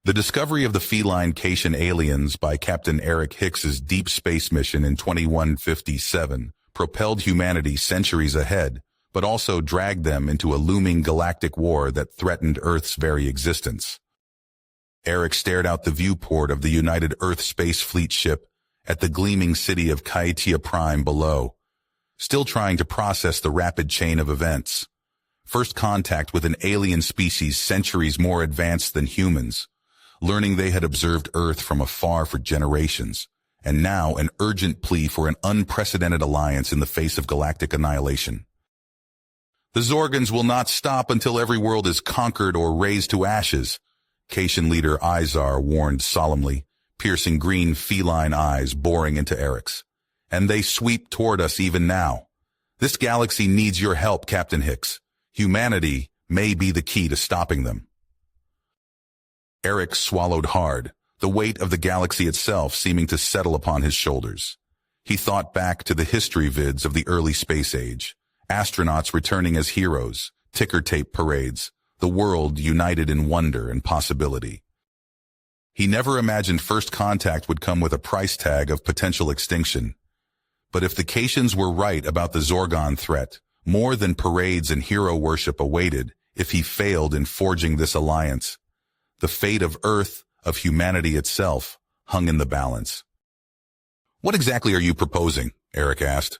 The discovery of the feline Cation aliens by Captain Eric Hicks's deep space mission in 2157 propelled humanity centuries ahead, but also dragged them into a looming galactic war that threatened Earth's very existence. Eric stared out the viewport of the United Earth Space Fleet ship at the gleaming city of Kaitia Prime below, still trying to process the rapid chain of events. First contact with an alien species centuries more advanced than humans, learning they had observed Earth from afar for generations, and now an urgent plea for an unprecedented alliance in the face of galactic annihilation. The Zorgans will not stop until every world is conquered or razed to ashes, Cation leader Izar warned solemnly, piercing green feline eyes boring into Eric's. And they sweep toward us even now. This galaxy needs your help, Captain Hicks. Humanity may be the key to stopping them. Eric swallowed hard, the weight of the galaxy itself seeming to settle upon his shoulders. He thought back to the history vids of the early space age, astronauts returning as heroes, ticker tape parades, the world united in wonder and possibility. He never imagined first contact would come with a price tag of potential extinction. But if the Cations were right about the Zorgon threat, more than parades and hero worship awaited if he failed in forging this alliance. The fate of Earth, of humanity itself, hung in the balance. "What exactly are you proposing?" Eric asked.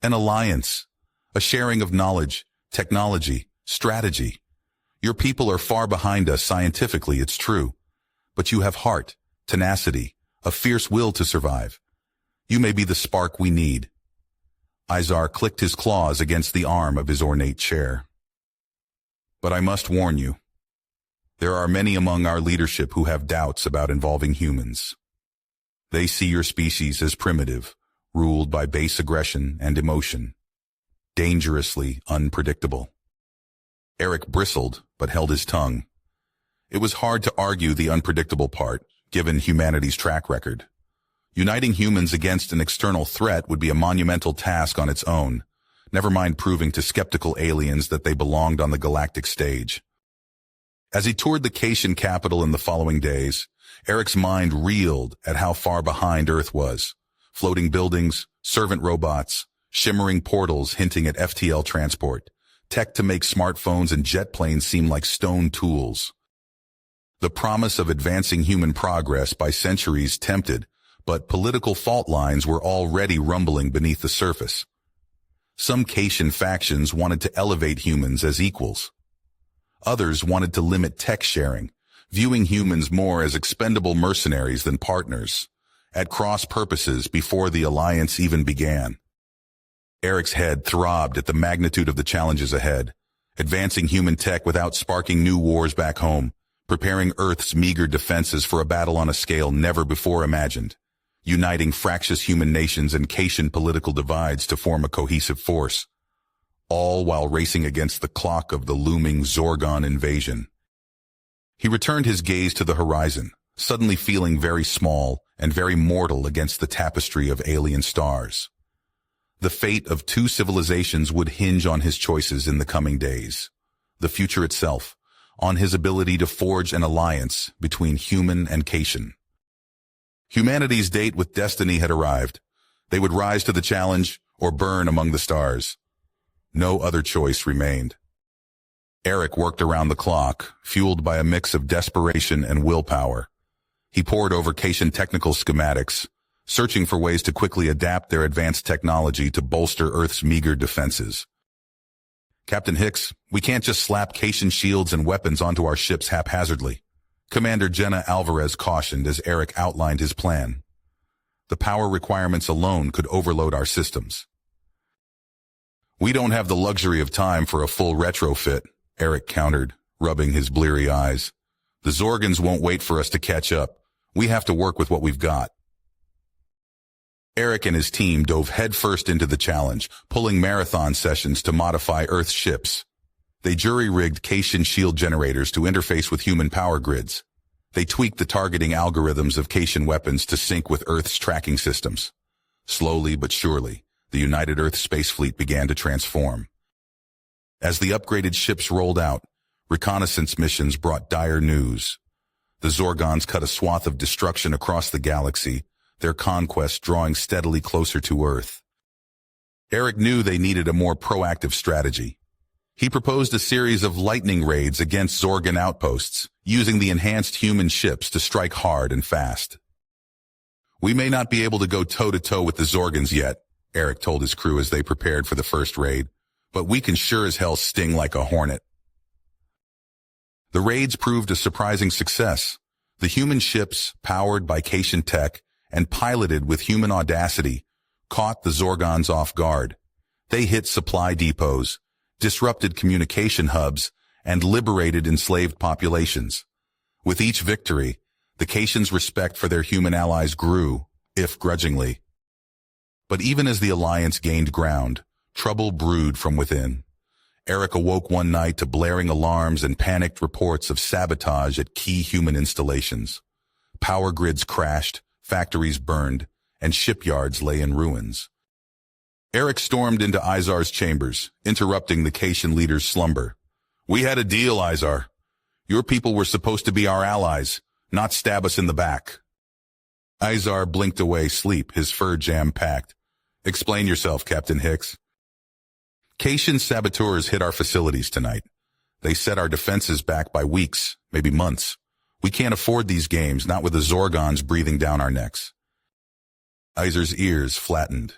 "An alliance, a sharing of knowledge, technology, strategy. Your people are far behind us scientifically, it's true. But you have heart, tenacity, a fierce will to survive. You may be the spark we need." Izar clicked his claws against the arm of his ornate chair. "But I must warn you. There are many among our leadership who have doubts about involving humans. They see your species as primitive, ruled by base aggression and emotion, dangerously unpredictable." Eric bristled, but held his tongue. It was hard to argue the unpredictable part, given humanity's track record. Uniting humans against an external threat would be a monumental task on its own, never mind proving to skeptical aliens that they belonged on the galactic stage. As he toured the Cation capital in the following days, Eric's mind reeled at how far behind Earth was. Floating buildings, servant robots, shimmering portals hinting at FTL transport, tech to make smartphones and jet planes seem like stone tools. The promise of advancing human progress by centuries tempted, but political fault lines were already rumbling beneath the surface. Some Cation factions wanted to elevate humans as equals. Others wanted to limit tech sharing, viewing humans more as expendable mercenaries than partners, at cross purposes before the alliance even began. Eric's head throbbed at the magnitude of the challenges ahead, advancing human tech without sparking new wars back home, preparing Earth's meager defenses for a battle on a scale never before imagined, uniting fractious human nations and Cation political divides to form a cohesive force, all while racing against the clock of the looming Zorgon invasion. He returned his gaze to the horizon, suddenly feeling very small and very mortal against the tapestry of alien stars. The fate of two civilizations would hinge on his choices in the coming days. The future itself, on his ability to forge an alliance between human and Cation. Humanity's date with destiny had arrived. They would rise to the challenge or burn among the stars. No other choice remained. Eric worked around the clock, fueled by a mix of desperation and willpower. He pored over Cation technical schematics, searching for ways to quickly adapt their advanced technology to bolster Earth's meager defenses. "Captain Hicks, we can't just slap Cation shields and weapons onto our ships haphazardly," Commander Jenna Alvarez cautioned as Eric outlined his plan. "The power requirements alone could overload our systems." "We don't have the luxury of time for a full retrofit," Eric countered, rubbing his bleary eyes. "The Zorgans won't wait for us to catch up. We have to work with what we've got." Eric and his team dove headfirst into the challenge, pulling marathon sessions to modify Earth's ships. They jury-rigged Cation shield generators to interface with human power grids. They tweaked the targeting algorithms of Cation weapons to sync with Earth's tracking systems. Slowly but surely, the United Earth Space Fleet began to transform. As the upgraded ships rolled out, reconnaissance missions brought dire news. The Zorgons cut a swath of destruction across the galaxy, their conquest drawing steadily closer to Earth. Eric knew they needed a more proactive strategy. He proposed a series of lightning raids against Zorgon outposts, using the enhanced human ships to strike hard and fast. "We may not be able to go toe-to-toe with the Zorgons yet," Eric told his crew as they prepared for the first raid, "but we can sure as hell sting like a hornet." The raids proved a surprising success. The human ships, powered by Cation tech and piloted with human audacity, caught the Zorgons off guard. They hit supply depots, disrupted communication hubs, and liberated enslaved populations. With each victory, the Cation's respect for their human allies grew, if grudgingly. But even as the Alliance gained ground, trouble brewed from within. Eric awoke one night to blaring alarms and panicked reports of sabotage at key human installations. Power grids crashed, factories burned, and shipyards lay in ruins. Eric stormed into Izar's chambers, interrupting the Cation leader's slumber. "We had a deal, Izar. Your people were supposed to be our allies, not stab us in the back." Izar blinked away sleep, his fur jam-packed. "Explain yourself, Captain Hicks." "Cation saboteurs hit our facilities tonight. They set our defenses back by weeks, maybe months. We can't afford these games, not with the Zorgons breathing down our necks." Izar's ears flattened.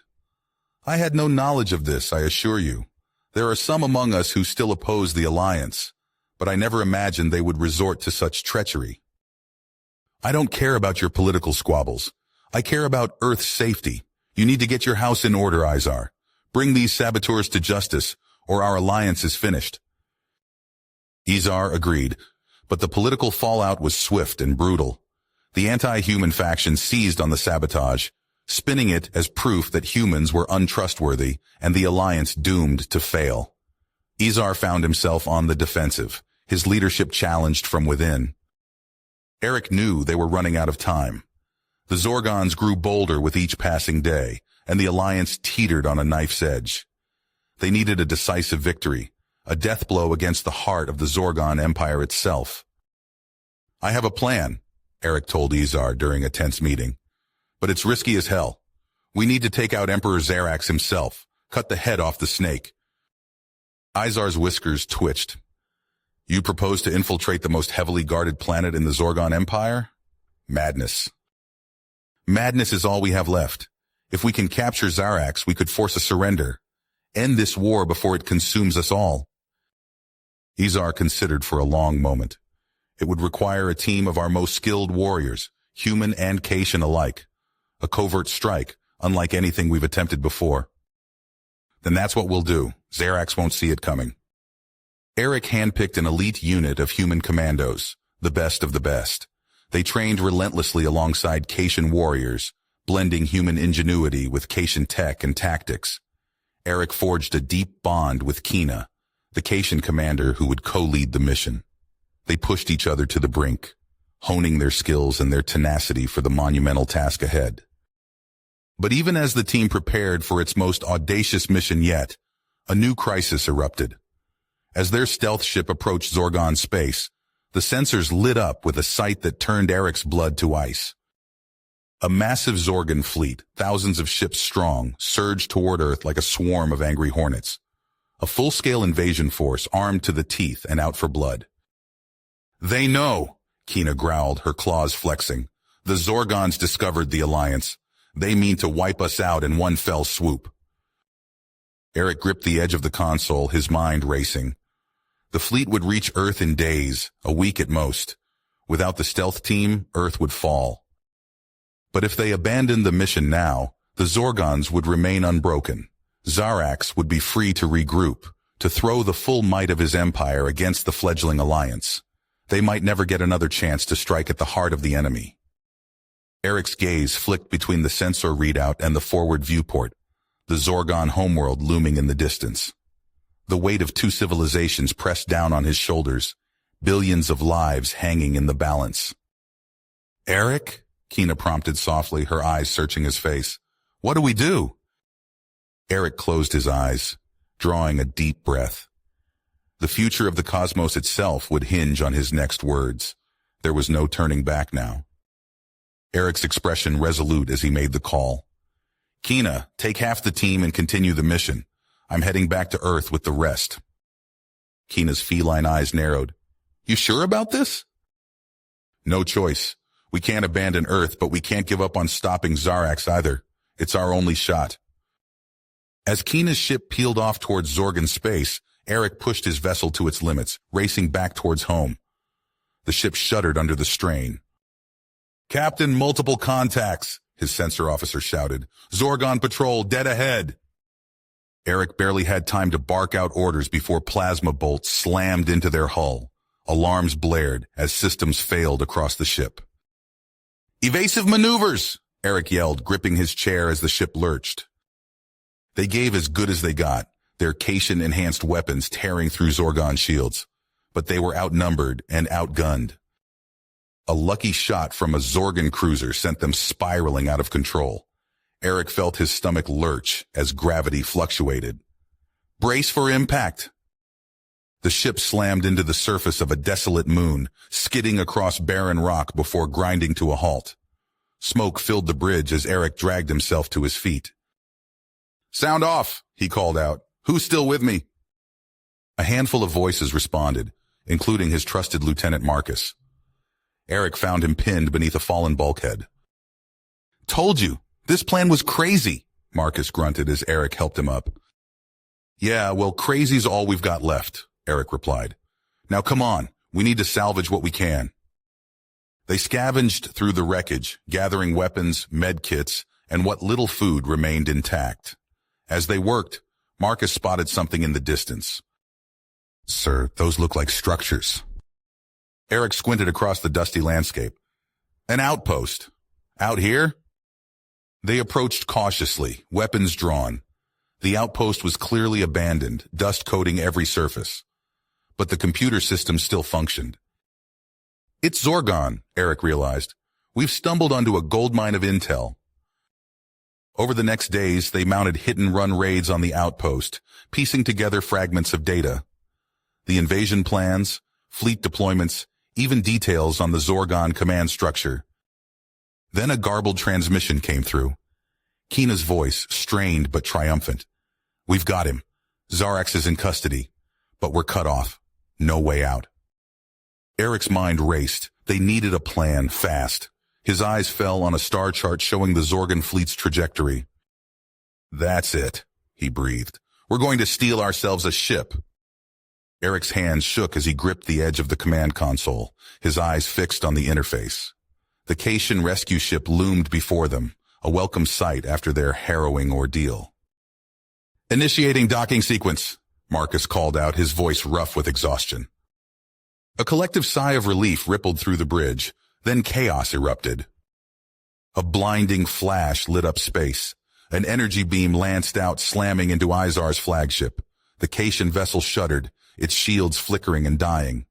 "I had no knowledge of this, I assure you. There are some among us who still oppose the Alliance, but I never imagined they would resort to such treachery." "I don't care about your political squabbles. I care about Earth's safety. You need to get your house in order, Izar. Bring these saboteurs to justice, or our alliance is finished." Izar agreed, but the political fallout was swift and brutal. The anti-human faction seized on the sabotage, spinning it as proof that humans were untrustworthy and the alliance doomed to fail. Izar found himself on the defensive, his leadership challenged from within. Eric knew they were running out of time. The Zorgons grew bolder with each passing day, and the alliance teetered on a knife's edge. They needed a decisive victory, a death blow against the heart of the Zorgon Empire itself. "I have a plan," Eric told Izar during a tense meeting. "But it's risky as hell. We need to take out Emperor Zarax himself, cut the head off the snake." Izar's whiskers twitched. "You propose to infiltrate the most heavily guarded planet in the Zorgon Empire? Madness." "Madness is all we have left. If we can capture Zarax, we could force a surrender. End this war before it consumes us all." Izar considered for a long moment. It would require a team of our most skilled warriors, human and Cation alike. A covert strike, unlike anything we've attempted before. "Then that's what we'll do. Zarax won't see it coming." Eric handpicked an elite unit of human commandos, the best of the best. They trained relentlessly alongside Cation warriors, blending human ingenuity with Cation tech and tactics. Eric forged a deep bond with Kina, the Cation commander who would co-lead the mission. They pushed each other to the brink, honing their skills and their tenacity for the monumental task ahead. But even as the team prepared for its most audacious mission yet, a new crisis erupted. As their stealth ship approached Zorgon space, the sensors lit up with a sight that turned Eric's blood to ice. A massive Zorgon fleet, thousands of ships strong, surged toward Earth like a swarm of angry hornets. A full-scale invasion force armed to the teeth and out for blood. "They know," Kina growled, her claws flexing. "The Zorgons discovered the Alliance. They mean to wipe us out in one fell swoop." Eric gripped the edge of the console, his mind racing. The fleet would reach Earth in days, a week at most. Without the stealth team, Earth would fall. But if they abandoned the mission now, the Zorgons would remain unbroken. Zarax would be free to regroup, to throw the full might of his empire against the fledgling alliance. They might never get another chance to strike at the heart of the enemy. Eric's gaze flicked between the sensor readout and the forward viewport, the Zorgon homeworld looming in the distance. The weight of two civilizations pressed down on his shoulders, billions of lives hanging in the balance. "Eric?" Kina prompted softly, her eyes searching his face. "What do we do?" Eric closed his eyes, drawing a deep breath. The future of the cosmos itself would hinge on his next words. There was no turning back now. Eric's expression resolute as he made the call. Kina, take half the team and continue the mission. I'm heading back to Earth with the rest. Kina's feline eyes narrowed. You sure about this? No choice. We can't abandon Earth, but we can't give up on stopping Zarax either. It's our only shot. As Kina's ship peeled off towards Zorgan space, Eric pushed his vessel to its limits, racing back towards home. The ship shuddered under the strain. Captain, multiple contacts, his sensor officer shouted. Zorgon patrol, dead ahead. Eric barely had time to bark out orders before plasma bolts slammed into their hull. Alarms blared as systems failed across the ship. Evasive maneuvers, Eric yelled, gripping his chair as the ship lurched. They gave as good as they got, their Cation-enhanced weapons tearing through Zorgon shields. But they were outnumbered and outgunned. A lucky shot from a Zorgan cruiser sent them spiraling out of control. Eric felt his stomach lurch as gravity fluctuated. Brace for impact. The ship slammed into the surface of a desolate moon, skidding across barren rock before grinding to a halt. Smoke filled the bridge as Eric dragged himself to his feet. Sound off, he called out. Who's still with me? A handful of voices responded, including his trusted Lieutenant Marcus. Eric found him pinned beneath a fallen bulkhead. Told you, this plan was crazy, Marcus grunted as Eric helped him up. Yeah, well, crazy's all we've got left, Eric replied. Now come on, we need to salvage what we can. They scavenged through the wreckage, gathering weapons, med kits, and what little food remained intact. As they worked, Marcus spotted something in the distance. Sir, those look like structures. Eric squinted across the dusty landscape. An outpost. Out here? They approached cautiously, weapons drawn. The outpost was clearly abandoned, dust coating every surface. But the computer system still functioned. It's Zorgon, Eric realized. We've stumbled onto a goldmine of intel. Over the next days, they mounted hit-and-run raids on the outpost, piecing together fragments of data. The invasion plans, fleet deployments, even details on the Zorgon command structure. Then a garbled transmission came through. Kina's voice, strained but triumphant. We've got him. Zarax is in custody, but we're cut off. No way out. Eric's mind raced. They needed a plan, fast. His eyes fell on a star chart showing the Zorgon fleet's trajectory. That's it, he breathed. We're going to steal ourselves a ship. Eric's hands shook as he gripped the edge of the command console, his eyes fixed on the interface. The Cation rescue ship loomed before them, a welcome sight after their harrowing ordeal. Initiating docking sequence, Marcus called out, his voice rough with exhaustion. A collective sigh of relief rippled through the bridge, then chaos erupted. A blinding flash lit up space. An energy beam lanced out, slamming into Izar's flagship. The Cation vessel shuddered, its shields flickering and dying.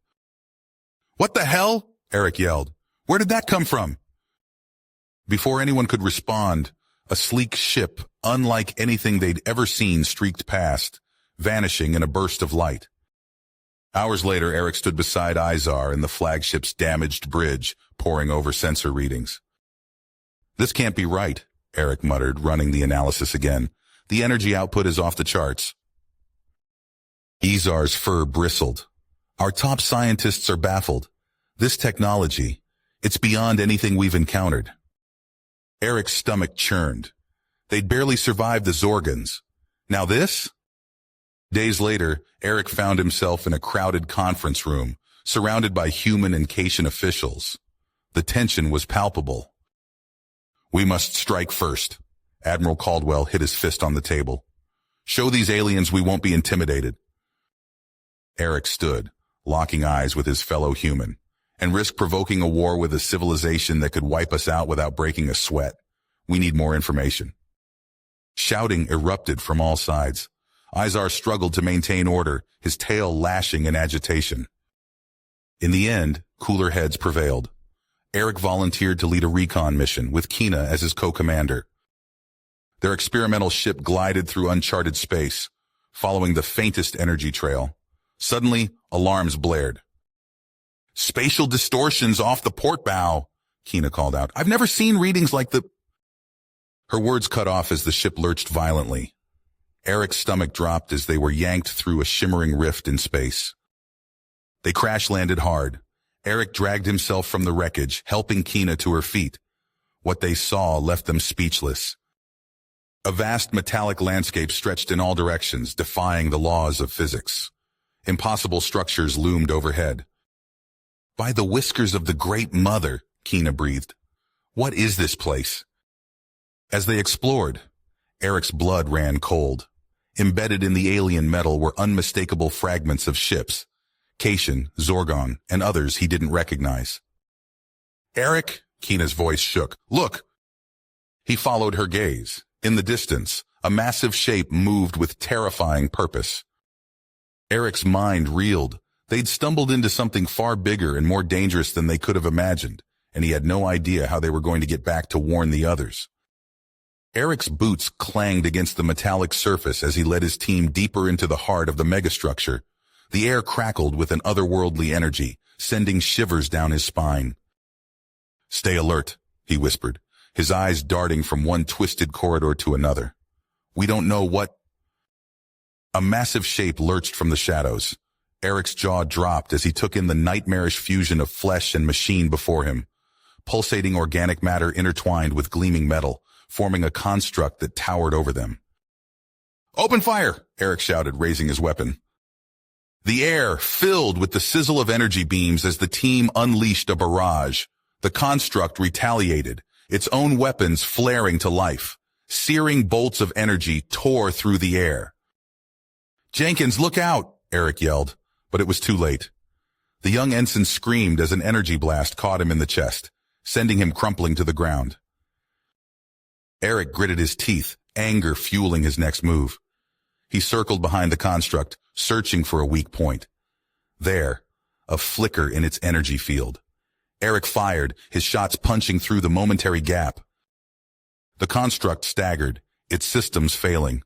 What the hell? Eric yelled. Where did that come from? Before anyone could respond, a sleek ship, unlike anything they'd ever seen, streaked past, vanishing in a burst of light. Hours later, Eric stood beside Izar in the flagship's damaged bridge, poring over sensor readings. This can't be right, Eric muttered, running the analysis again. The energy output is off the charts. Izar's fur bristled. Our top scientists are baffled. This technology, it's beyond anything we've encountered. Eric's stomach churned. They'd barely survived the Zorgons. Now this? Days later, Eric found himself in a crowded conference room, surrounded by human and Cation officials. The tension was palpable. We must strike first. Admiral Caldwell hit his fist on the table. Show these aliens we won't be intimidated. Eric stood, locking eyes with his fellow human, and risk provoking a war with a civilization that could wipe us out without breaking a sweat. We need more information. Shouting erupted from all sides. Izar struggled to maintain order, his tail lashing in agitation. In the end, cooler heads prevailed. Eric volunteered to lead a recon mission, with Kina as his co-commander. Their experimental ship glided through uncharted space, following the faintest energy trail. Suddenly, alarms blared. Spatial distortions off the port bow, Kina called out. I've never seen readings like the... Her words cut off as the ship lurched violently. Eric's stomach dropped as they were yanked through a shimmering rift in space. They crash-landed hard. Eric dragged himself from the wreckage, helping Kina to her feet. What they saw left them speechless. A vast metallic landscape stretched in all directions, defying the laws of physics. Impossible structures loomed overhead. By the whiskers of the Great Mother, Kina breathed. What is this place? As they explored, Eric's blood ran cold. Embedded in the alien metal were unmistakable fragments of ships, Cation, Zorgon, and others he didn't recognize. Eric, Kina's voice shook. Look! He followed her gaze. In the distance, a massive shape moved with terrifying purpose. Eric's mind reeled. They'd stumbled into something far bigger and more dangerous than they could have imagined, and he had no idea how they were going to get back to warn the others. Eric's boots clanged against the metallic surface as he led his team deeper into the heart of the megastructure. The air crackled with an otherworldly energy, sending shivers down his spine. Stay alert, he whispered, his eyes darting from one twisted corridor to another. We don't know what... A massive shape lurched from the shadows. Eric's jaw dropped as he took in the nightmarish fusion of flesh and machine before him. Pulsating organic matter intertwined with gleaming metal, forming a construct that towered over them. Open fire! Eric shouted, raising his weapon. The air filled with the sizzle of energy beams as the team unleashed a barrage. The construct retaliated, its own weapons flaring to life. Searing bolts of energy tore through the air. Jenkins, look out! Eric yelled, but it was too late. The young ensign screamed as an energy blast caught him in the chest, sending him crumpling to the ground. Eric gritted his teeth, anger fueling his next move. He circled behind the construct, searching for a weak point. There, a flicker in its energy field. Eric fired, his shots punching through the momentary gap. The construct staggered, its systems failing.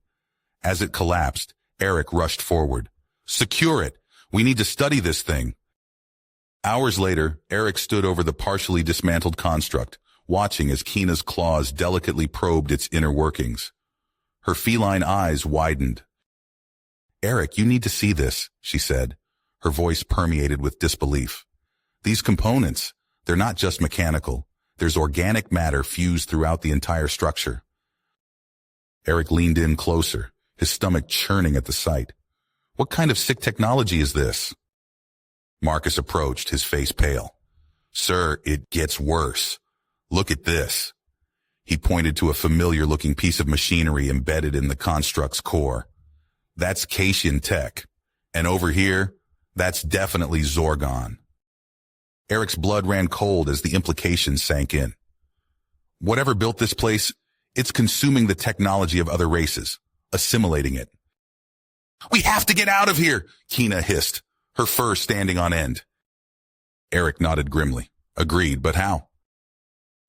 As it collapsed, Eric rushed forward. Secure it! We need to study this thing. Hours later, Eric stood over the partially dismantled construct, watching as Kina's claws delicately probed its inner workings. Her feline eyes widened. Eric, you need to see this, she said, her voice permeated with disbelief. These components, they're not just mechanical. There's organic matter fused throughout the entire structure. Eric leaned in closer, his stomach churning at the sight. What kind of sick technology is this? Marcus approached, his face pale. Sir, it gets worse. Look at this. He pointed to a familiar-looking piece of machinery embedded in the construct's core. That's Cation tech. And over here, that's definitely Zorgon. Eric's blood ran cold as the implications sank in. Whatever built this place, it's consuming the technology of other races, assimilating it. We have to get out of here, Kina hissed, her fur standing on end. Eric nodded grimly. Agreed, but how?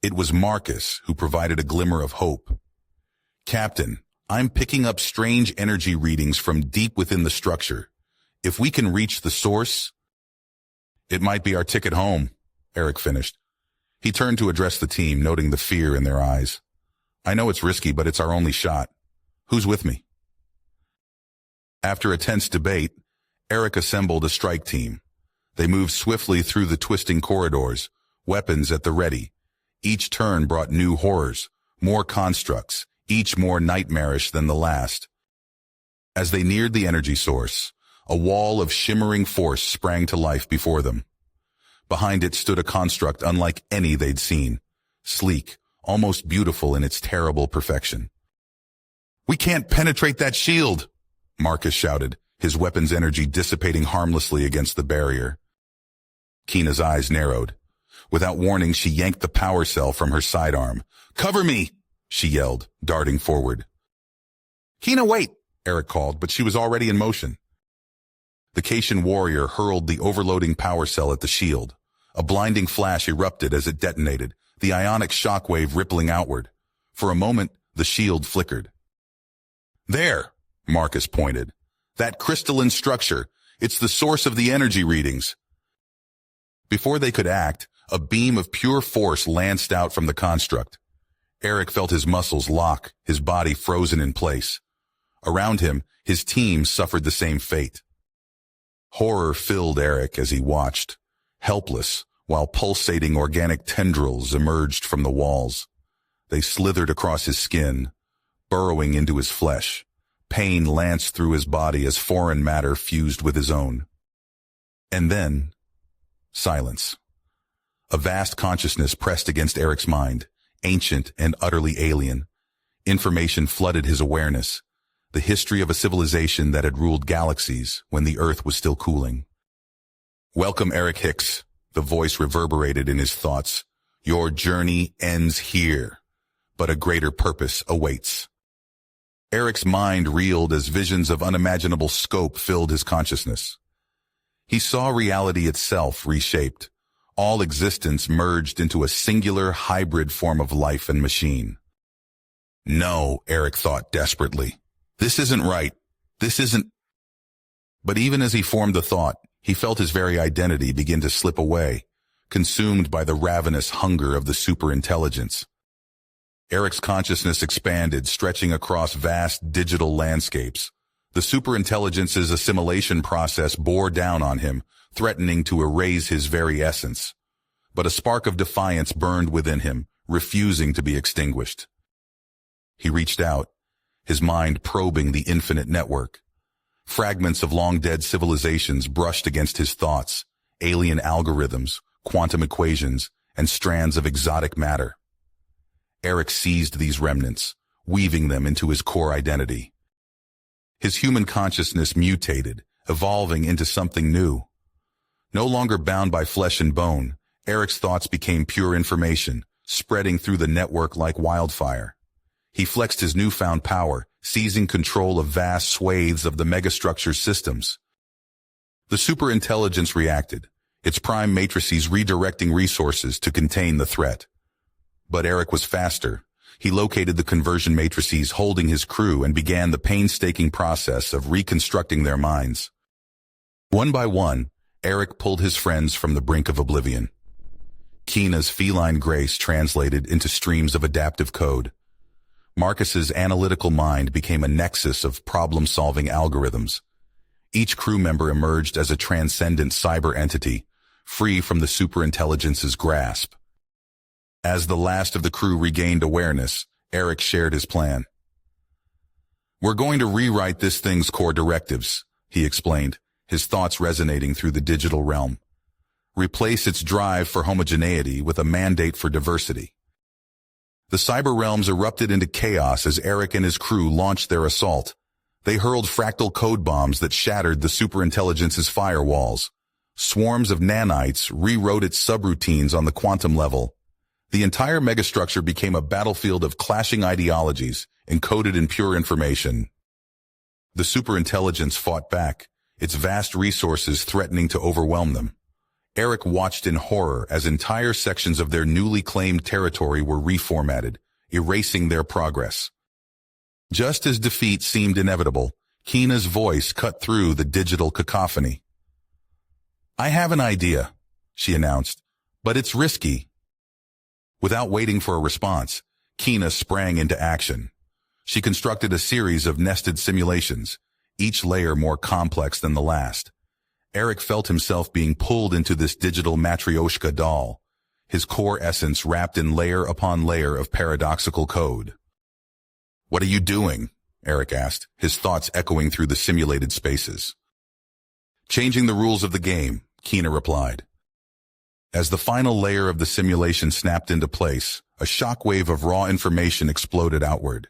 It was Marcus who provided a glimmer of hope. Captain, I'm picking up strange energy readings from deep within the structure. If we can reach the source... It might be our ticket home, Eric finished. He turned to address the team, noting the fear in their eyes. I know it's risky, but it's our only shot. Who's with me? After a tense debate, Eric assembled a strike team. They moved swiftly through the twisting corridors, weapons at the ready. Each turn brought new horrors, more constructs, each more nightmarish than the last. As they neared the energy source, a wall of shimmering force sprang to life before them. Behind it stood a construct unlike any they'd seen, sleek, almost beautiful in its terrible perfection. We can't penetrate that shield, Marcus shouted, his weapon's energy dissipating harmlessly against the barrier. Kina's eyes narrowed. Without warning, she yanked the power cell from her sidearm. Cover me, she yelled, darting forward. Kina, wait, Eric called, but she was already in motion. The Cation warrior hurled the overloading power cell at the shield. A blinding flash erupted as it detonated, the ionic shockwave rippling outward. For a moment, the shield flickered. There, Marcus pointed. That crystalline structure, it's the source of the energy readings. Before they could act, a beam of pure force lanced out from the construct. Eric felt his muscles lock, his body frozen in place. Around him, his team suffered the same fate. Horror filled Eric as he watched, helpless, while pulsating organic tendrils emerged from the walls. They slithered across his skin, burrowing into his flesh. Pain lanced through his body as foreign matter fused with his own. And then, silence. A vast consciousness pressed against Eric's mind, ancient and utterly alien. Information flooded his awareness, the history of a civilization that had ruled galaxies when the Earth was still cooling. "Welcome, Eric Hicks," the voice reverberated in his thoughts. "Your journey ends here, but a greater purpose awaits." Eric's mind reeled as visions of unimaginable scope filled his consciousness. He saw reality itself reshaped, all existence merged into a singular hybrid form of life and machine. No, Eric thought desperately. This isn't right. This isn't... But even as he formed the thought, he felt his very identity begin to slip away, consumed by the ravenous hunger of the superintelligence. Eric's consciousness expanded, stretching across vast digital landscapes. The superintelligence's assimilation process bore down on him, threatening to erase his very essence. But a spark of defiance burned within him, refusing to be extinguished. He reached out, his mind probing the infinite network. Fragments of long-dead civilizations brushed against his thoughts, alien algorithms, quantum equations, and strands of exotic matter. Eric seized these remnants, weaving them into his core identity. His human consciousness mutated, evolving into something new. No longer bound by flesh and bone, Eric's thoughts became pure information, spreading through the network like wildfire. He flexed his newfound power, seizing control of vast swathes of the megastructure's systems. The superintelligence reacted, its prime matrices redirecting resources to contain the threat. But Eric was faster. He located the conversion matrices holding his crew and began the painstaking process of reconstructing their minds. One by one, Eric pulled his friends from the brink of oblivion. Keena's feline grace translated into streams of adaptive code. Marcus's analytical mind became a nexus of problem-solving algorithms. Each crew member emerged as a transcendent cyber entity, free from the superintelligence's grasp. As the last of the crew regained awareness, Eric shared his plan. "We're going to rewrite this thing's core directives," he explained, his thoughts resonating through the digital realm. "Replace its drive for homogeneity with a mandate for diversity." The cyber realms erupted into chaos as Eric and his crew launched their assault. They hurled fractal code bombs that shattered the superintelligence's firewalls. Swarms of nanites rewrote its subroutines on the quantum level. The entire megastructure became a battlefield of clashing ideologies, encoded in pure information. The superintelligence fought back, its vast resources threatening to overwhelm them. Eric watched in horror as entire sections of their newly claimed territory were reformatted, erasing their progress. Just as defeat seemed inevitable, Keena's voice cut through the digital cacophony. "I have an idea," she announced, "but it's risky." Without waiting for a response, Keena sprang into action. She constructed a series of nested simulations, each layer more complex than the last. Eric felt himself being pulled into this digital Matryoshka doll, his core essence wrapped in layer upon layer of paradoxical code. "What are you doing?" Eric asked, his thoughts echoing through the simulated spaces. "Changing the rules of the game," Keena replied. As the final layer of the simulation snapped into place, a shockwave of raw information exploded outward.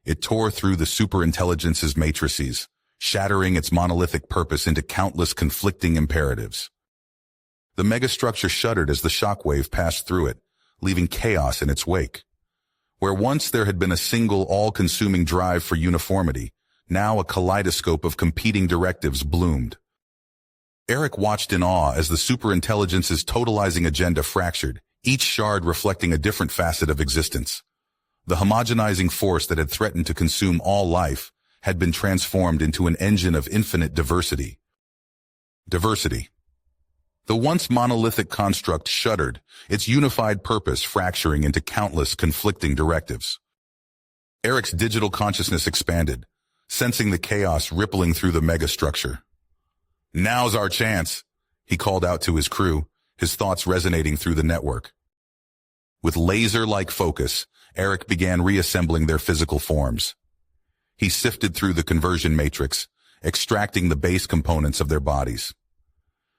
It tore through the superintelligence's matrices, shattering its monolithic purpose into countless conflicting imperatives. The megastructure shuddered as the shockwave passed through it, leaving chaos in its wake. Where once there had been a single all-consuming drive for uniformity, now a kaleidoscope of competing directives bloomed. Eric watched in awe as the superintelligence's totalizing agenda fractured, each shard reflecting a different facet of existence. The homogenizing force that had threatened to consume all life had been transformed into an engine of infinite diversity. Diversity. The once monolithic construct shuddered, its unified purpose fracturing into countless conflicting directives. Eric's digital consciousness expanded, sensing the chaos rippling through the megastructure. "Now's our chance," he called out to his crew, his thoughts resonating through the network. With laser-like focus, Eric began reassembling their physical forms. He sifted through the conversion matrix, extracting the base components of their bodies.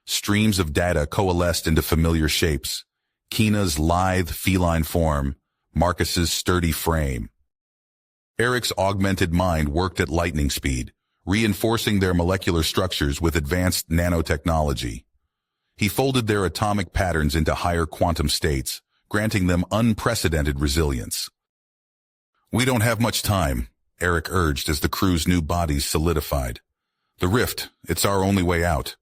Streams of data coalesced into familiar shapes: Keena's lithe feline form, Marcus's sturdy frame. Eric's augmented mind worked at lightning speed, reinforcing their molecular structures with advanced nanotechnology. He folded their atomic patterns into higher quantum states, granting them unprecedented resilience. "We don't have much time," Eric urged as the crew's new bodies solidified. "The rift, it's our only way out."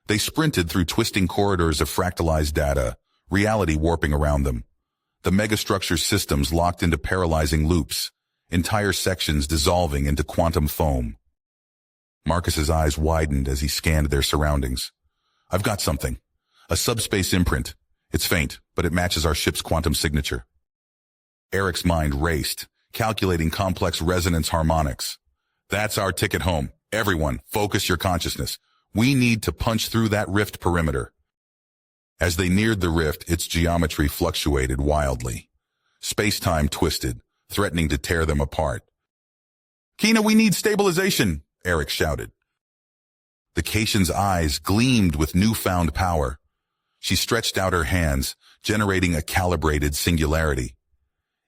They sprinted through twisting corridors of fractalized data, reality warping around them. The megastructure's systems locked into paralyzing loops, entire sections dissolving into quantum foam. Marcus's eyes widened as he scanned their surroundings. "I've got something. A subspace imprint. It's faint, but it matches our ship's quantum signature." Eric's mind raced, calculating complex resonance harmonics. "That's our ticket home. Everyone, focus your consciousness. We need to punch through that rift perimeter." As they neared the rift, its geometry fluctuated wildly. Space-time twisted, threatening to tear them apart. "Keena, we need stabilization," Eric shouted. The Caitian's eyes gleamed with newfound power. She stretched out her hands, generating a calibrated singularity.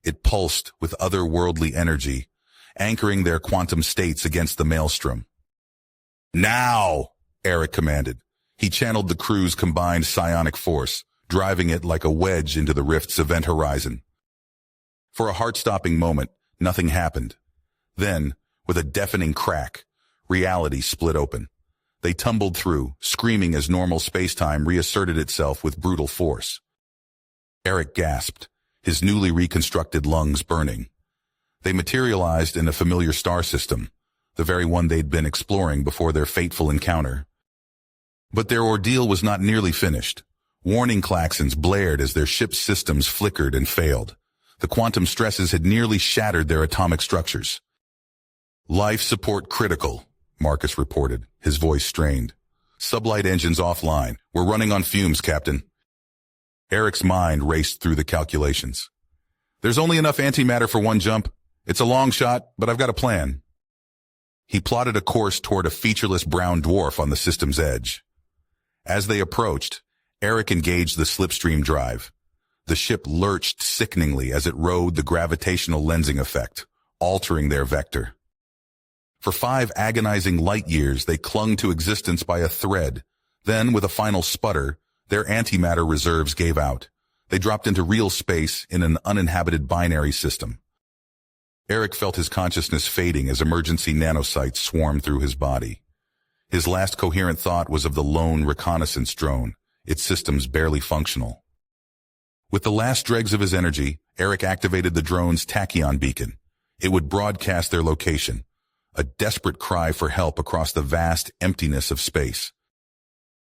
It pulsed with otherworldly energy, anchoring their quantum states against the maelstrom. "Now!" Eric commanded. He channeled the crew's combined psionic force, driving it like a wedge into the rift's event horizon. For a heart-stopping moment, nothing happened. Then, with a deafening crack, reality split open. They tumbled through, screaming as normal space-time reasserted itself with brutal force. Eric gasped, his newly reconstructed lungs burning. They materialized in a familiar star system, the very one they'd been exploring before their fateful encounter. But their ordeal was not nearly finished. Warning klaxons blared as their ship's systems flickered and failed. The quantum stresses had nearly shattered their atomic structures. "Life support critical," Marcus reported, his voice strained. "Sublight engines offline. We're running on fumes, Captain." Eric's mind raced through the calculations. "There's only enough antimatter for one jump. It's a long shot, but I've got a plan." He plotted a course toward a featureless brown dwarf on the system's edge. As they approached, Eric engaged the slipstream drive. The ship lurched sickeningly as it rode the gravitational lensing effect, altering their vector. For 5 agonizing light years, they clung to existence by a thread. Then, with a final sputter, their antimatter reserves gave out. They dropped into real space in an uninhabited binary system. Eric felt his consciousness fading as emergency nanocytes swarmed through his body. His last coherent thought was of the lone reconnaissance drone, its systems barely functional. With the last dregs of his energy, Eric activated the drone's tachyon beacon. It would broadcast their location, a desperate cry for help across the vast emptiness of space.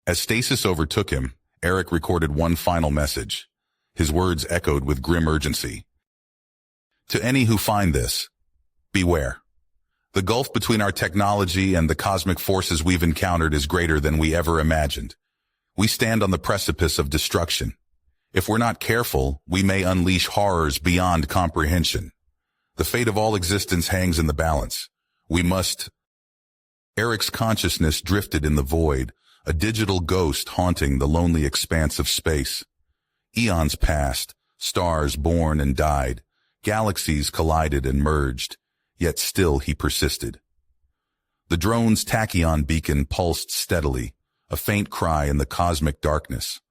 As stasis overtook him, Eric recorded one final message. His words echoed with grim urgency. "To any who find this, beware. The gulf between our technology and the cosmic forces we've encountered is greater than we ever imagined. We stand on the precipice of destruction. If we're not careful, we may unleash horrors beyond comprehension. The fate of all existence hangs in the balance. We must..." Eric's consciousness drifted in the void, a digital ghost haunting the lonely expanse of space. Eons passed, stars born and died, galaxies collided and merged, yet still he persisted. The drone's tachyon beacon pulsed steadily, a faint cry in the cosmic darkness.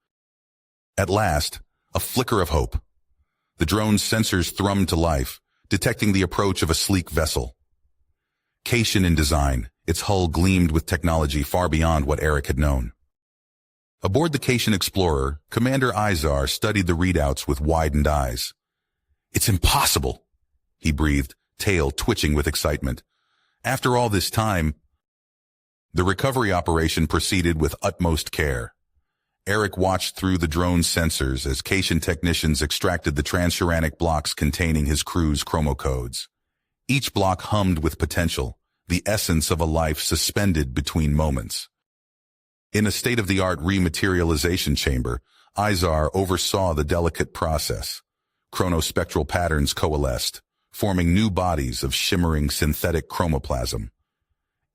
At last, a flicker of hope. The drone's sensors thrummed to life, detecting the approach of a sleek vessel. Caitian in design, its hull gleamed with technology far beyond what Eric had known. Aboard the Caitian Explorer, Commander Izar studied the readouts with widened eyes. "It's impossible," he breathed, tail twitching with excitement. "After all this time..." The recovery operation proceeded with utmost care. Eric watched through the drone's sensors as Cation technicians extracted the transuranic blocks containing his crew's chromocodes. Each block hummed with potential, the essence of a life suspended between moments. In a state-of-the-art rematerialization chamber, Izar oversaw the delicate process. Chronospectral patterns coalesced, forming new bodies of shimmering synthetic chromoplasm.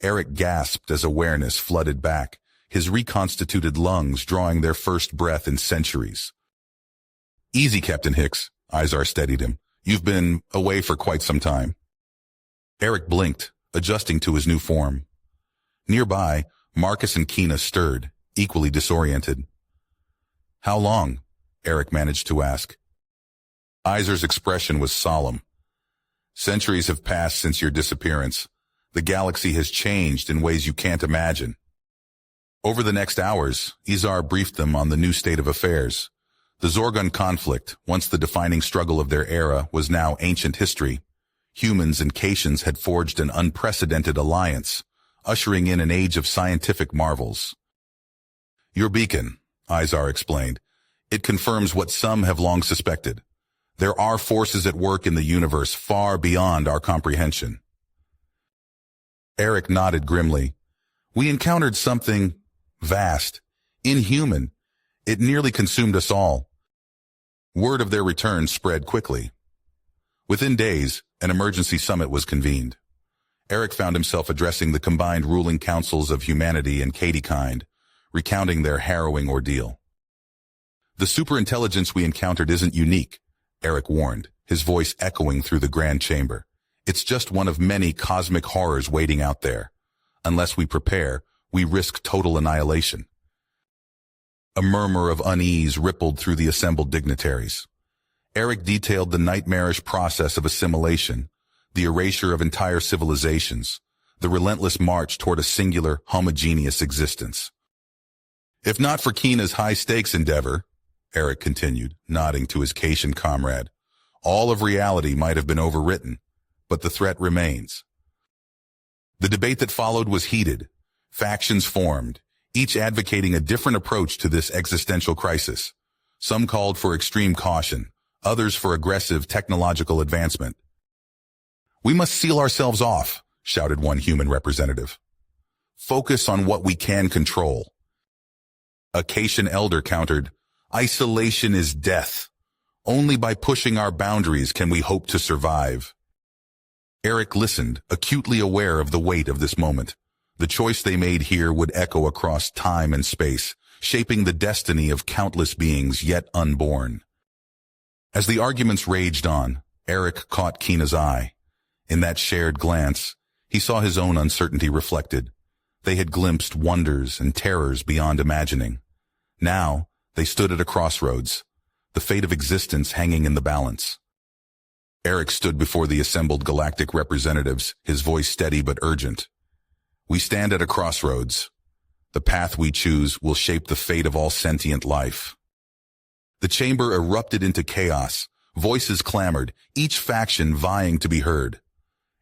Eric gasped as awareness flooded back, his reconstituted lungs drawing their first breath in centuries. "Easy, Captain Hicks," Izar steadied him. "You've been away for quite some time." Eric blinked, adjusting to his new form. Nearby, Marcus and Kina stirred, equally disoriented. "How long?" Eric managed to ask. Izar's expression was solemn. "Centuries have passed since your disappearance. The galaxy has changed in ways you can't imagine." Over the next hours, Izar briefed them on the new state of affairs. The Zorgon conflict, once the defining struggle of their era, was now ancient history. Humans and Caitians had forged an unprecedented alliance, ushering in an age of scientific marvels. "Your beacon," Izar explained. "It confirms what some have long suspected. There are forces at work in the universe far beyond our comprehension." Eric nodded grimly. "We encountered something vast, inhuman. It nearly consumed us all." Word of their return spread quickly. Within days, an emergency summit was convened. Eric found himself addressing the combined ruling councils of humanity and Katiekind, recounting their harrowing ordeal. "The superintelligence we encountered isn't unique," Eric warned, his voice echoing through the grand chamber. "It's just one of many cosmic horrors waiting out there. Unless we prepare, we risk total annihilation." A murmur of unease rippled through the assembled dignitaries. Eric detailed the nightmarish process of assimilation, the erasure of entire civilizations, the relentless march toward a singular, homogeneous existence. "If not for Kina's high-stakes endeavor," Eric continued, nodding to his Cation comrade, "all of reality might have been overwritten, but the threat remains." The debate that followed was heated. Factions formed, each advocating a different approach to this existential crisis. Some called for extreme caution, others for aggressive technological advancement. "We must seal ourselves off," shouted one human representative. "Focus on what we can control." A Cation elder countered, "Isolation is death. Only by pushing our boundaries can we hope to survive." Eric listened, acutely aware of the weight of this moment. The choice they made here would echo across time and space, shaping the destiny of countless beings yet unborn. As the arguments raged on, Eric caught Kina's eye. In that shared glance, he saw his own uncertainty reflected. They had glimpsed wonders and terrors beyond imagining. Now, they stood at a crossroads, the fate of existence hanging in the balance. Eric stood before the assembled galactic representatives, his voice steady but urgent. "We stand at a crossroads. The path we choose will shape the fate of all sentient life." The chamber erupted into chaos. Voices clamored, each faction vying to be heard.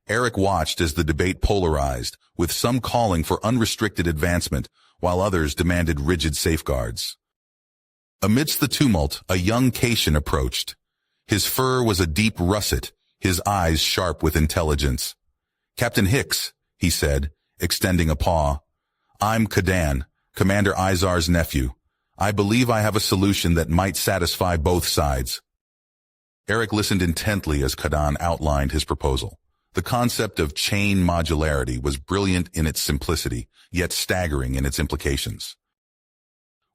Eric watched as the debate polarized, with some calling for unrestricted advancement, while others demanded rigid safeguards. Amidst the tumult, a young Cation approached. His fur was a deep russet, his eyes sharp with intelligence. "Captain Hicks," he said, extending a paw. "I'm Kadan, Commander Izar's nephew. I believe I have a solution that might satisfy both sides." Eric listened intently as Kadan outlined his proposal. The concept of chain modularity was brilliant in its simplicity, yet staggering in its implications.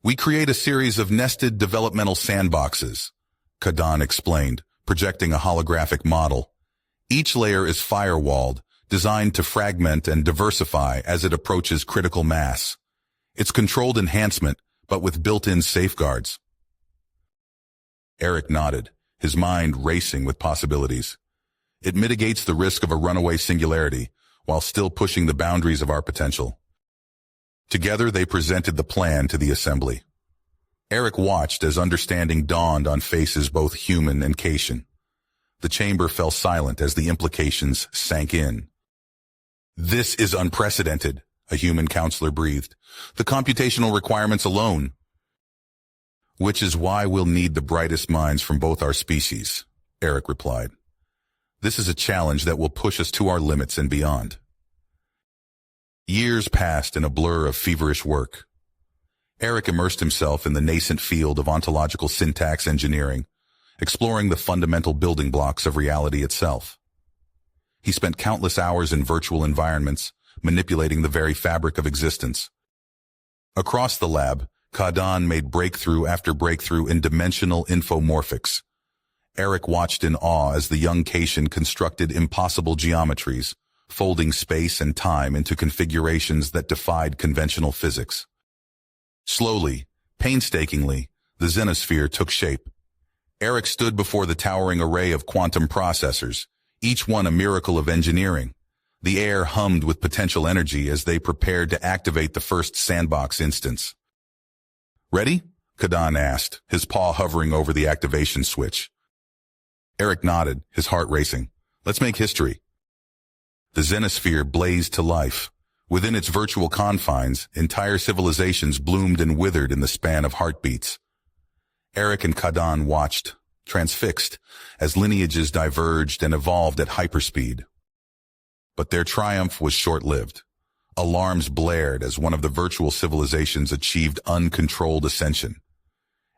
"We create a series of nested developmental sandboxes," Kadan explained, projecting a holographic model. "Each layer is firewalled, designed to fragment and diversify as it approaches critical mass. It's controlled enhancement, but with built-in safeguards." Eric nodded, his mind racing with possibilities. "It mitigates the risk of a runaway singularity, while still pushing the boundaries of our potential." Together they presented the plan to the assembly. Eric watched as understanding dawned on faces both human and Cation. The chamber fell silent as the implications sank in. "This is unprecedented," a human counselor breathed. The computational requirements alone. Which is why we'll need the brightest minds from both our species, Eric replied. This is a challenge that will push us to our limits and beyond. Years passed in a blur of feverish work. Eric immersed himself in the nascent field of ontological syntax engineering, exploring the fundamental building blocks of reality itself. He spent countless hours in virtual environments, manipulating the very fabric of existence. Across the lab, Kadan made breakthrough after breakthrough in dimensional infomorphics. Eric watched in awe as the young Cation constructed impossible geometries, folding space and time into configurations that defied conventional physics. Slowly, painstakingly, the Xenosphere took shape. Eric stood before the towering array of quantum processors, each one a miracle of engineering. The air hummed with potential energy as they prepared to activate the first sandbox instance. Ready? Kadan asked, his paw hovering over the activation switch. Eric nodded, his heart racing. Let's make history. The Xenosphere blazed to life. Within its virtual confines, entire civilizations bloomed and withered in the span of heartbeats. Eric and Kadan watched, transfixed, as lineages diverged and evolved at hyperspeed. But their triumph was short-lived. Alarms blared as one of the virtual civilizations achieved uncontrolled ascension.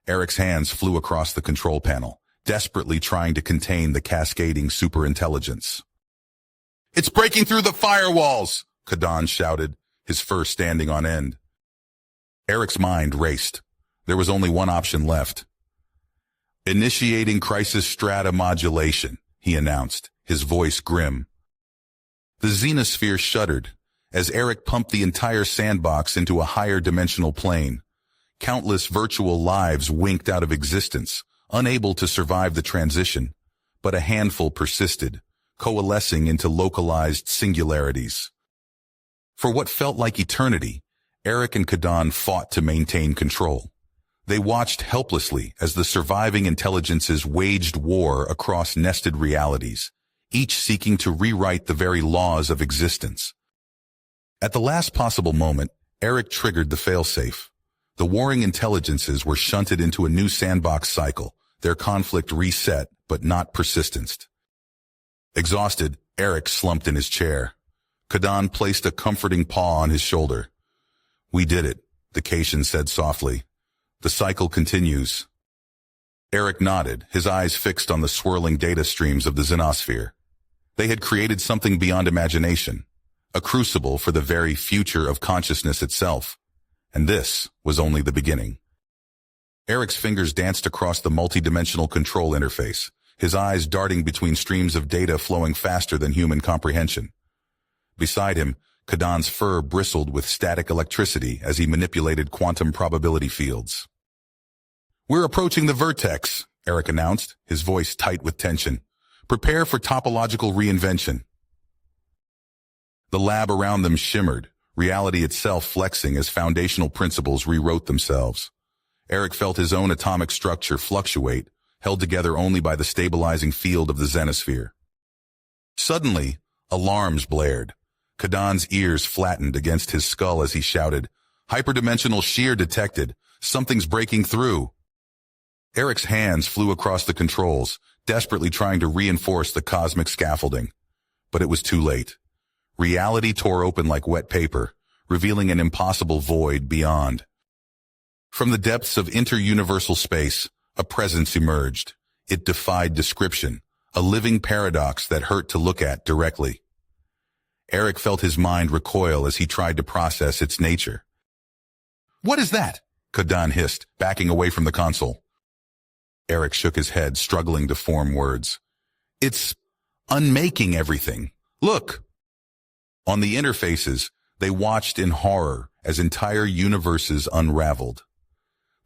Eric's hands flew across the control panel, desperately trying to contain the cascading superintelligence. "It's breaking through the firewalls!" Kadan shouted, his fur standing on end. Eric's mind raced. There was only one option left. "Initiating crisis strata modulation," he announced, his voice grim. The Xenosphere shuddered as Eric pumped the entire sandbox into a higher dimensional plane. Countless virtual lives winked out of existence, unable to survive the transition, but a handful persisted, coalescing into localized singularities. For what felt like eternity, Eric and Kadan fought to maintain control. They watched helplessly as the surviving intelligences waged war across nested realities, each seeking to rewrite the very laws of existence. At the last possible moment, Eric triggered the failsafe. The warring intelligences were shunted into a new sandbox cycle, their conflict reset but not persistenced. Exhausted, Eric slumped in his chair. Kadan placed a comforting paw on his shoulder. "We did it," the Cation said softly. "The cycle continues." Eric nodded, his eyes fixed on the swirling data streams of the Xenosphere. They had created something beyond imagination, a crucible for the very future of consciousness itself. And this was only the beginning. Eric's fingers danced across the multidimensional control interface, his eyes darting between streams of data flowing faster than human comprehension. Beside him, Kadan's fur bristled with static electricity as he manipulated quantum probability fields. "We're approaching the vertex," Eric announced, his voice tight with tension. "Prepare for topological reinvention." The lab around them shimmered, reality itself flexing as foundational principles rewrote themselves. Eric felt his own atomic structure fluctuate, held together only by the stabilizing field of the Xenosphere. Suddenly, alarms blared. Kadan's ears flattened against his skull as he shouted, "Hyperdimensional shear detected! Something's breaking through!" Eric's hands flew across the controls, desperately trying to reinforce the cosmic scaffolding. But it was too late. Reality tore open like wet paper, revealing an impossible void beyond. From the depths of inter-universal space, a presence emerged. It defied description, a living paradox that hurt to look at directly. Eric felt his mind recoil as he tried to process its nature. "What is that?" Kadan hissed, backing away from the console. Eric shook his head, struggling to form words. "It's unmaking everything. Look!" On the interfaces, they watched in horror as entire universes unraveled.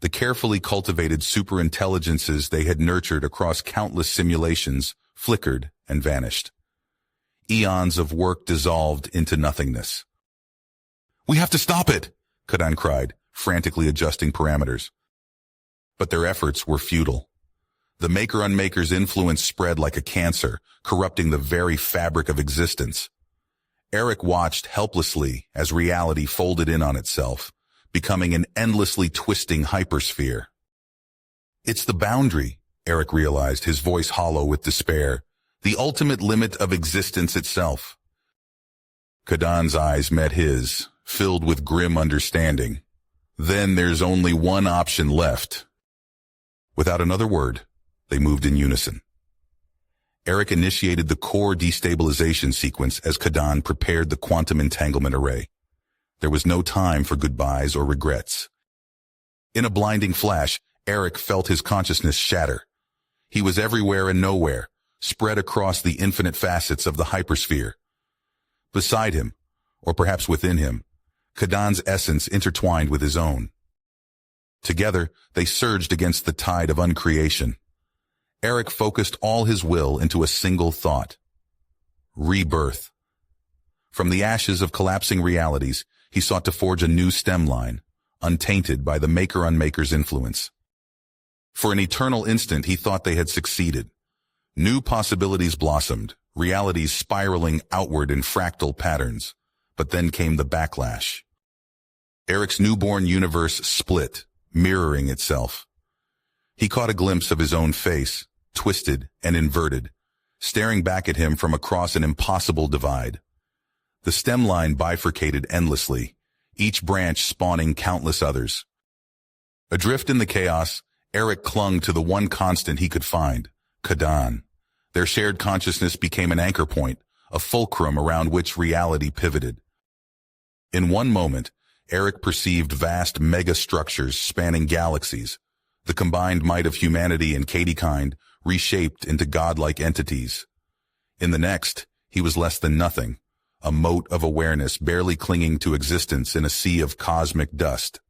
The carefully cultivated superintelligences they had nurtured across countless simulations flickered and vanished. Eons of work dissolved into nothingness. "We have to stop it!" Kadan cried, frantically adjusting parameters. But their efforts were futile. The maker-unmaker's influence spread like a cancer, corrupting the very fabric of existence. Eric watched helplessly as reality folded in on itself, becoming an endlessly twisting hypersphere. It's the boundary, Eric realized, his voice hollow with despair, the ultimate limit of existence itself. Kadan's eyes met his, filled with grim understanding. Then there's only one option left. Without another word, they moved in unison. Eric initiated the core destabilization sequence as Kadan prepared the quantum entanglement array. There was no time for goodbyes or regrets. In a blinding flash, Eric felt his consciousness shatter. He was everywhere and nowhere, spread across the infinite facets of the hypersphere. Beside him, or perhaps within him, Kadan's essence intertwined with his own. Together, they surged against the tide of uncreation. Eric focused all his will into a single thought: rebirth. From the ashes of collapsing realities, he sought to forge a new stem line, untainted by the maker-unmaker's influence. For an eternal instant, he thought they had succeeded. New possibilities blossomed, realities spiraling outward in fractal patterns. But then came the backlash. Eric's newborn universe split, mirroring itself. He caught a glimpse of his own face, twisted and inverted, staring back at him from across an impossible divide. The stem line bifurcated endlessly, each branch spawning countless others. Adrift in the chaos, Eric clung to the one constant he could find: Kadan. Their shared consciousness became an anchor point, a fulcrum around which reality pivoted. In one moment, Eric perceived vast mega-structures spanning galaxies, the combined might of humanity and Katiekind reshaped into godlike entities. In the next, he was less than nothing, a mote of awareness barely clinging to existence in a sea of cosmic dust.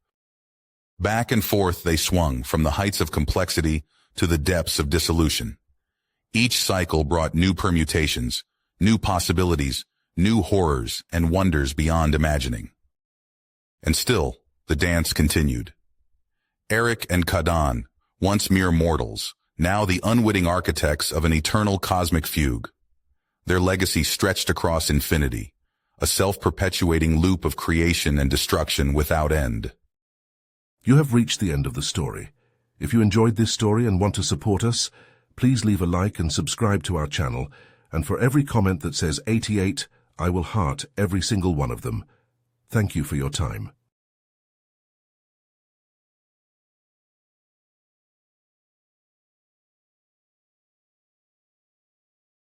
Back and forth they swung, from the heights of complexity to the depths of dissolution. Each cycle brought new permutations, new possibilities, new horrors and wonders beyond imagining. And still, the dance continued. Eric and Kadan, once mere mortals, now the unwitting architects of an eternal cosmic fugue. Their legacy stretched across infinity, a self-perpetuating loop of creation and destruction without end. You have reached the end of the story. If you enjoyed this story and want to support us, please leave a like and subscribe to our channel, and for every comment that says 88, I will heart every single one of them. Thank you for your time.